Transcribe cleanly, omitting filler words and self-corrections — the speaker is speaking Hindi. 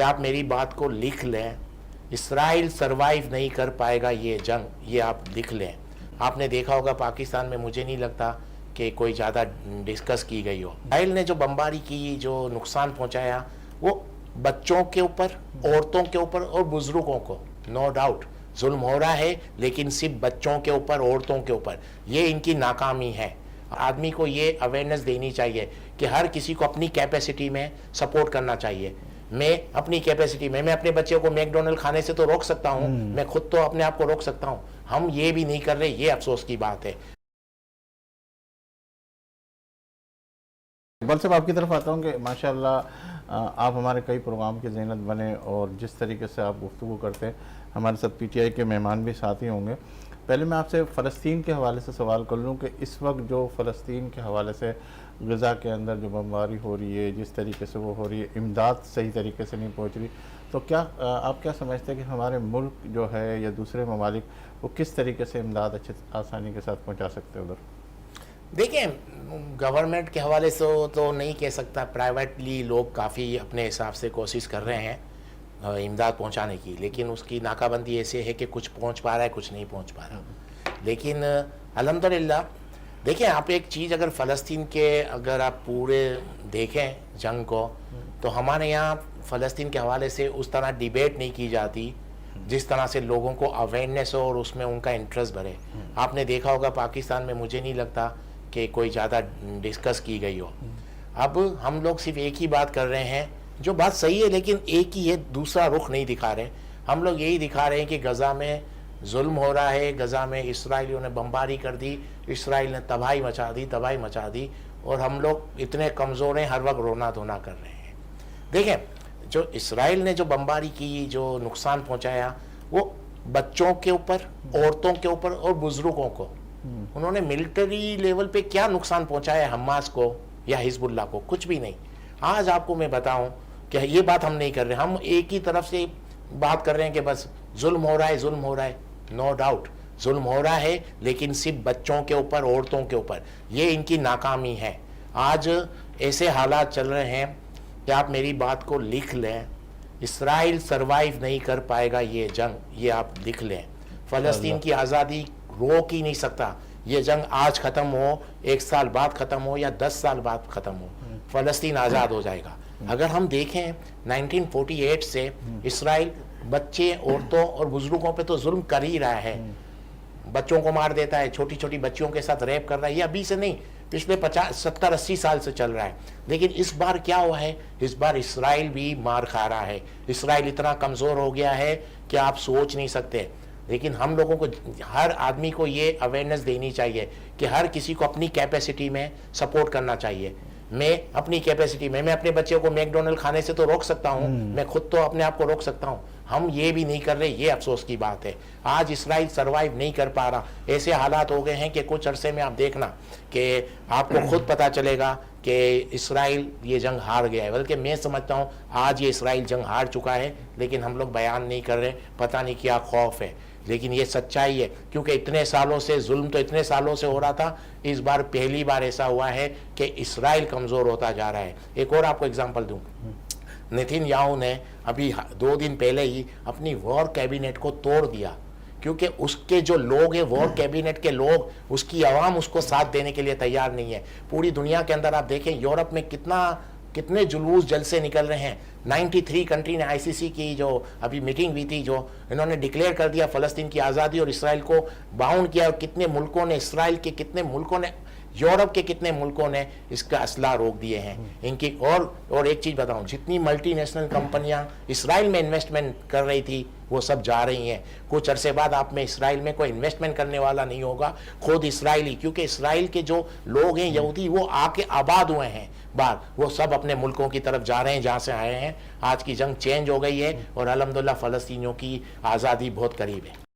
आप मेरी बात को लिख लें, इसराइल सरवाइव नहीं कर पाएगा ये जंग, ये आप लिख लें। आपने देखा होगा पाकिस्तान में, मुझे नहीं लगता कि कोई ज़्यादा डिस्कस की गई हो। इसराइल ने जो बमबारी की, जो नुकसान पहुंचाया, वो बच्चों के ऊपर, औरतों के ऊपर और बुजुर्गों को, नो डाउट जुल्म हो रहा है, लेकिन सिर्फ बच्चों के ऊपर, औरतों के ऊपर। ये इनकी नाकामी है। आदमी को ये अवेयरनेस देनी चाहिए कि हर किसी को अपनी कैपेसिटी में सपोर्ट करना चाहिए। मैं अपनी कैपेसिटी में, मैं अपने बच्चे को मैकडोनल्ड खाने से तो रोक सकता हूँ, मैं खुद तो अपने आप को रोक सकता हूँ। हम ये भी नहीं कर रहे, ये अफसोस की बात है। इकबाल साहब, आपकी तरफ आता हूँ कि माशाल्लाह आप हमारे कई प्रोग्राम के ज़ीनत बने और जिस तरीके से आप गुफ्तगू करते हैं, हमारे साथ पीटीआई के मेहमान भी साथ ही होंगे। पहले मैं आपसे फ़लस्तीन के हवाले से सवाल कर लूँ कि इस वक्त जो फ़लस्तीन के हवाले से गज़ा के अंदर जो बमबारी हो रही है, जिस तरीके से वो हो रही है, इमदाद सही तरीके से नहीं पहुँच रही, तो क्या आप क्या समझते हैं कि हमारे मुल्क जो है या दूसरे ममालिक वो किस तरीके से इमदाद अच्छे आसानी के साथ पहुँचा सकते हैं उधर? देखिए, गवर्नमेंट के हवाले से तो नहीं कह सकता, प्राइवेटली लोग काफ़ी अपने हिसाब से कोशिश कर रहे हैं इमदाद पहुंचाने की, लेकिन उसकी नाकाबंदी ऐसे है कि कुछ पहुंच पा रहा है, कुछ नहीं पहुंच पा रहा। लेकिन अल्हम्दुलिल्लाह, देखिए आप एक चीज़, अगर फ़लस्तीन के अगर आप पूरे देखें जंग को, तो हमारे यहाँ फ़लस्तीन के हवाले से उस तरह डिबेट नहीं की जाती जिस तरह से लोगों को अवेयरनेस हो और उसमें उनका इंटरेस्ट बढ़े। आपने देखा होगा पाकिस्तान में, मुझे नहीं लगता कि कोई ज़्यादा डिस्कस की गई हो। अब हम लोग सिर्फ एक ही बात कर रहे हैं, जो बात सही है, लेकिन एक ही है, दूसरा रुख नहीं दिखा रहे। हम लोग यही दिखा रहे हैं कि गज़ा में जुल्म हो रहा है, गज़ा में इसराइलियों ने बमबारी कर दी, इसराइल ने तबाही मचा दी, और हम लोग इतने कमज़ोर हैं, हर वक्त रोना धोना कर रहे हैं। देखें, जो इसराइल ने जो बमबारी की, जो नुकसान पहुंचाया, वो बच्चों के ऊपर, औरतों के ऊपर और बुजुर्गों को, उन्होंने मिलिट्री लेवल पे क्या नुकसान पहुंचाया है हमास को या हिजबुल्लाह को? कुछ भी नहीं। आज आपको मैं बताऊं कि ये बात हम नहीं कर रहे, हम एक ही तरफ से बात कर रहे हैं कि बस जुल्म हो रहा है, जुल्म हो रहा है। नो डाउट जुल्म हो रहा है, लेकिन सिर्फ बच्चों के ऊपर, औरतों के ऊपर। ये इनकी नाकामी है। आज ऐसे हालात चल रहे हैं कि आप मेरी बात को लिख लें, इसराइल सरवाइव नहीं कर पाएगा ये जंग, ये आप लिख लें। फ़लस्तीन की आज़ादी रोक ही नहीं सकता। ये जंग आज ख़त्म हो, 1 साल बाद ख़त्म हो या 10 साल बाद ख़त्म हो, फ़लस्तीन आज़ाद हो जाएगा। अगर हम देखें 1948 से इसराइल बच्चे, औरतों और बुजुर्गों पे तो जुल्म कर ही रहा है। बच्चों को मार देता है, छोटी छोटी बच्चियों के साथ रेप कर रहा है। ये अभी से नहीं, पिछले 50, 70, 80 साल से चल रहा है। लेकिन इस बार क्या हुआ है, इस बार इसराइल भी मार खा रहा है। इसराइल इतना कमज़ोर हो गया है कि आप सोच नहीं सकते। लेकिन हम लोगों को, हर आदमी को ये अवेयरनेस देनी चाहिए कि हर किसी को अपनी कैपेसिटी में सपोर्ट करना चाहिए। मैं अपनी कैपेसिटी में, मैं अपने बच्चे को मैकडोनल्ड खाने से तो रोक सकता हूँ, मैं खुद तो अपने आप को रोक सकता हूँ। हम ये भी नहीं कर रहे, ये अफसोस की बात है। आज इसराइल सरवाइव नहीं कर पा रहा। ऐसे हालात हो गए हैं कि कुछ अरसे में आप देखना कि आपको खुद पता चलेगा कि इसराइल ये जंग हार गया है। बल्कि मैं समझता हूँ आज ये इसराइल जंग हार चुका है, लेकिन हम लोग बयान नहीं कर रहे, पता नहीं क्या खौफ है। लेकिन ये सच्चाई है, क्योंकि इतने सालों से जुल्म तो इतने सालों से हो रहा था। इस बार पहली बार ऐसा हुआ है कि इसराइल कमज़ोर होता जा रहा है। एक और आपको एग्जांपल दूं, नेतन्याहू ने अभी 2 दिन पहले ही अपनी वॉर कैबिनेट को तोड़ दिया, क्योंकि उसके जो लोग हैं, वॉर कैबिनेट के लोग, उसकी आवाम उसको साथ देने के लिए तैयार नहीं है। पूरी दुनिया के अंदर आप देखें, यूरोप में कितने जुलूस जलसे निकल रहे हैं। 93 कंट्री ने आईसीसी की जो अभी मीटिंग हुई थी, जो इन्होंने डिक्लेयर कर दिया फ़लस्तीन की आज़ादी और इसराइल को बाउंड किया। और कितने मुल्कों ने, इसराइल के कितने मुल्कों ने, यूरोप के कितने मुल्कों ने इसका असला रोक दिए हैं इनकी। और एक चीज़ बताऊं, जितनी मल्टीनेशनल कंपनियां इसराइल में इन्वेस्टमेंट कर रही थी, वो सब जा रही हैं। कुछ अरसे बाद आप में इसराइल में कोई इन्वेस्टमेंट करने वाला नहीं होगा, खुद इसराइली, क्योंकि इसराइल के जो लोग हैं यहूदी, वो आके आबाद हुए हैं बाहर, वो सब अपने मुल्कों की तरफ जा रहे हैं जहाँ से आए हैं। आज की जंग चेंज हो गई है और अल्हम्दुलिल्लाह फ़लस्तीनियों की आज़ादी बहुत करीब है।